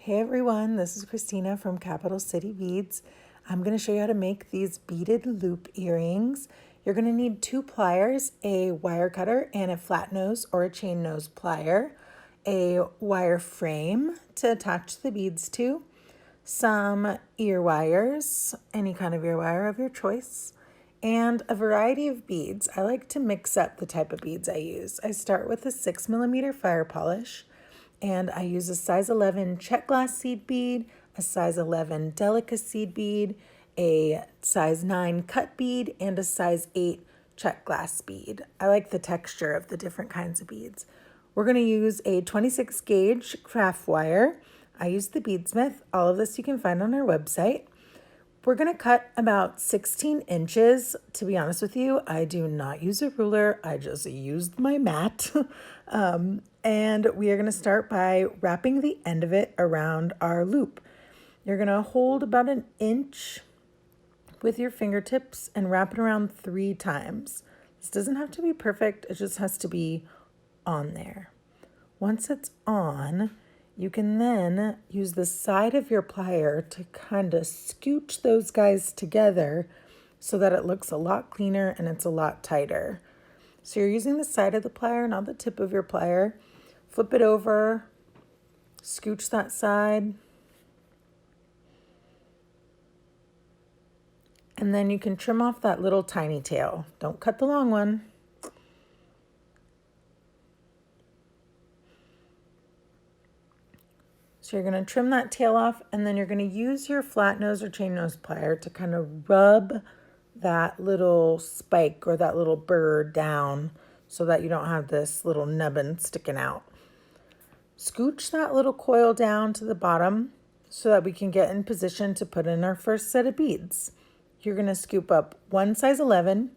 Hey everyone, this is Christina from Capital City Beads. I'm going to show you how to make these beaded loop earrings. You're going to need 2 pliers, a wire cutter and a flat nose or a chain nose plier, a wire frame to attach the beads to, some ear wires, any kind of ear wire of your choice, and a variety of beads. I like to mix up the type of beads I use. I start with a 6mm fire polish, and I use a size 11 check glass seed bead, a size 11 delica seed bead, a size 9 cut bead, and a size 8 check glass bead. I like the texture of the different kinds of beads. We're going to use a 26 gauge craft wire. I use the Beadsmith. All of this you can find on our website. We're going to cut about 16 inches. To be honest with you, I do not use a ruler. I just used my mat. And we are going to start by wrapping the end of it around our loop. You're going to hold about an inch with your fingertips and wrap it around 3 times. This doesn't have to be perfect. It just has to be on there. Once it's on, you can then use the side of your plier to kind of scooch those guys together so that it looks a lot cleaner and it's a lot tighter. So you're using the side of the plier, not the tip of your plier. Flip it over, scooch that side, and then you can trim off that little tiny tail. Don't cut the long one. So you're going to trim that tail off, and then you're going to use your flat nose or chain nose plier to kind of rub that little spike or that little burr down so that you don't have this little nubbin sticking out. Scooch that little coil down to the bottom so that we can get in position to put in our first set of beads. You're going to scoop up one size 11,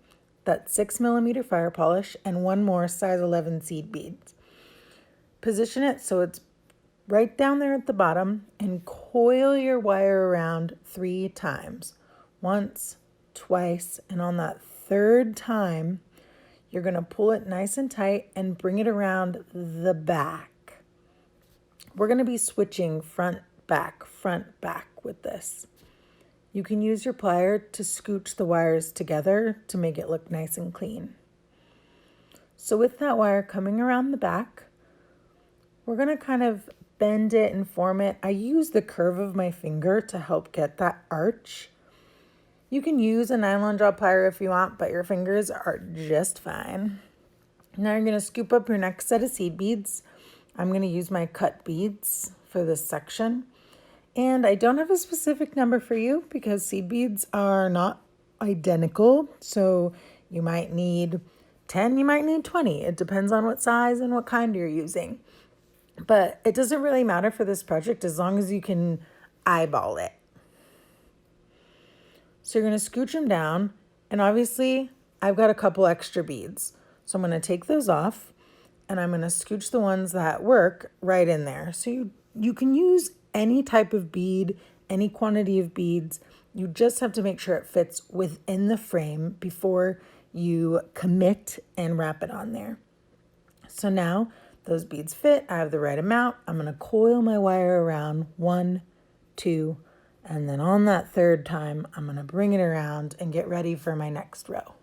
that 6mm fire polish, and one more size 11 seed beads. Position it so it's right down there at the bottom and coil your wire around 3 times. Once, twice, and on that 3rd time, you're going to pull it nice and tight and bring it around the back. We're going to be switching front, back with this. You can use your plier to scooch the wires together to make it look nice and clean. So with that wire coming around the back, we're going to kind of bend it and form it. I use the curve of my finger to help get that arch. You can use a nylon jaw plier if you want, but your fingers are just fine. Now you're going to scoop up your next set of seed beads. I'm going to use my cut beads for this section. And I don't have a specific number for you because seed beads are not identical. So you might need 10, you might need 20. It depends on what size and what kind you're using. But it doesn't really matter for this project as long as you can eyeball it. So you're going to scooch them down. And obviously, I've got a couple extra beads. So I'm going to take those off. And I'm going to scooch the ones that work right in there. So you can use any type of bead, any quantity of beads. You just have to make sure it fits within the frame before you commit and wrap it on there. So now those beads fit. I have the right amount. I'm going to coil my wire around 1, 2, and then on that 3rd time, I'm going to bring it around and get ready for my next row.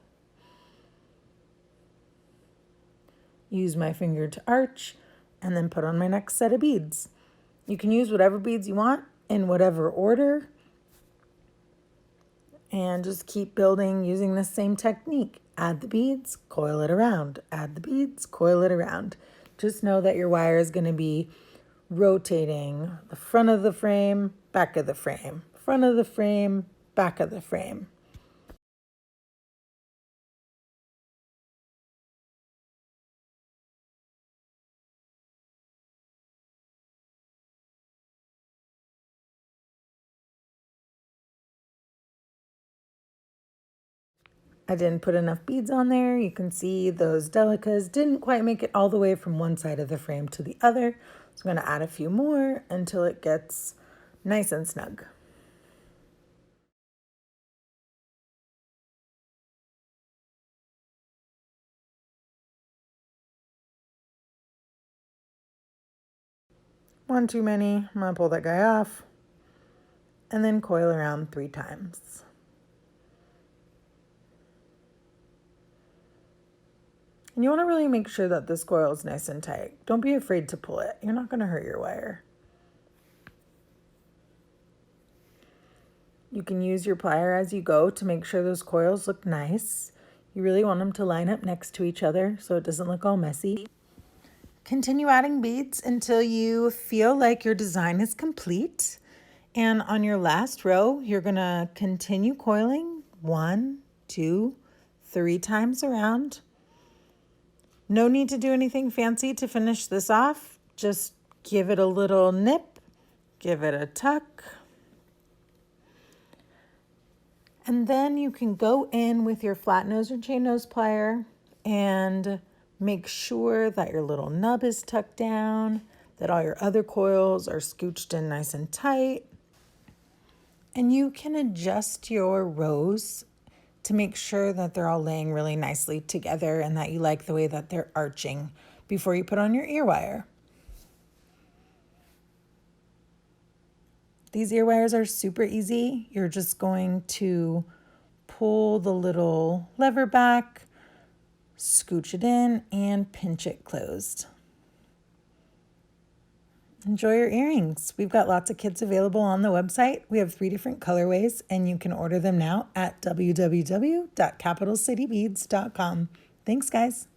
Use my finger to arch, and then put on my next set of beads. You can use whatever beads you want in whatever order, and just keep building using the same technique. Add the beads, coil it around. Add the beads, coil it around. Just know that your wire is going to be rotating the front of the frame, back of the frame, front of the frame, back of the frame. I didn't put enough beads on there. You can see those delicas didn't quite make it all the way from one side of the frame to the other. So I'm going to add a few more until it gets nice and snug. One too many. I'm going to pull that guy off. And then coil around 3 times. And you want to really make sure that this coil is nice and tight. Don't be afraid to pull it. You're not going to hurt your wire. You can use your plier as you go to make sure those coils look nice. You really want them to line up next to each other so it doesn't look all messy. Continue adding beads until you feel like your design is complete. And on your last row, you're going to continue coiling 1, 2, 3 times around. No need to do anything fancy to finish this off. Just give it a little nip, give it a tuck. And then you can go in with your flat nose or chain nose plier and make sure that your little nub is tucked down, that all your other coils are scooched in nice and tight. And you can adjust your rows to make sure that they're all laying really nicely together and that you like the way that they're arching before you put on your ear wire. These ear wires are super easy. You're just going to pull the little lever back, scooch it in, and pinch it closed. Enjoy your earrings. We've got lots of kits available on the website. We have 3 different colorways, and you can order them now at www.capitalcitybeads.com. Thanks, guys.